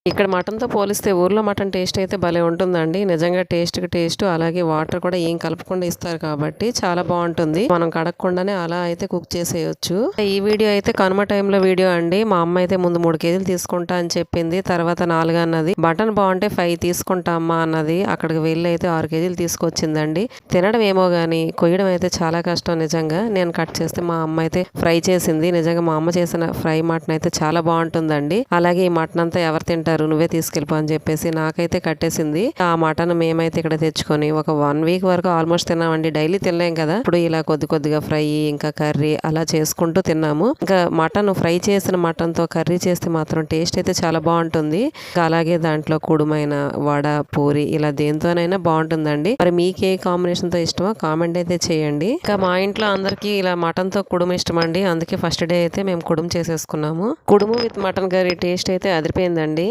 ఇక్కడ మటన్తో పోలిస్తే ఊర్లో మటన్ టేస్ట్ అయితే భలే ఉంటుందండి. నిజంగా టేస్ట్ అలాగే వాటర్ కూడా ఏం కలపకుండా ఇస్తారు కాబట్టి చాలా బాగుంటుంది. మనం కడగకుండానే అలా అయితే కుక్ చేసేయచ్చు. ఈ వీడియో అయితే కనుమ టైంలో వీడియో అండి. మా అమ్మ అయితే ముందు 3 కేజీలు తీసుకుంటా అని చెప్పింది. తర్వాత 4 అన్నది. మటన్ బాగుంటే 5 తీసుకుంటా అమ్మా అన్నది. అక్కడికి వెళ్ళి అయితే 6 కేజీలు తీసుకొచ్చిందండి. తినడం ఏమో గానీ కొయ్యడం అయితే చాలా కష్టం నిజంగా. నేను కట్ చేస్తే మా అమ్మ అయితే ఫ్రై చేసింది. నిజంగా మా అమ్మ చేసిన ఫ్రై మటన్ అయితే చాలా బాగుంటుందండి. అలాగే ఈ మటన్ అంతా ఎవరు తింటారు, నువ్వే తీసుకెళ్ళిపో అని చెప్పేసి నాకైతే కట్టేసింది. ఆ మటన్ మేమైతే ఇక్కడ తెచ్చుకొని ఒక 1 వీక్ వరకు ఆల్మోస్ట్ తిన్నామండి. డైలీ తినలేం కదా. ఇప్పుడు ఇలా కొద్దిగా ఫ్రై ఇంకా కర్రీ అలా చేసుకుంటూ తిన్నాము. ఇంకా మటన్ ఫ్రై చేసిన మటన్ తో కర్రీ చేస్తే మాత్రం టేస్ట్ అయితే చాలా బాగుంటుంది. అలాగే దాంట్లో కుడుమైన వడ పూరి ఇలా దేంతోనైనా బాగుంటుందండి. మరి మీకు ఏ కాంబినేషన్ తో ఇష్టమో కామెంట్ అయితే చేయండి. ఇంకా మా ఇంట్లో అందరికి ఇలా మటన్ తో కుడుము ఇష్టం అండి. అందుకే ఫస్ట్ డే అయితే మేము కుడుము చేసేసుకున్నాము. కుడుము విత్ మటన్ కర్రీ టేస్ట్ అయితే అదిరిపోయిందండి.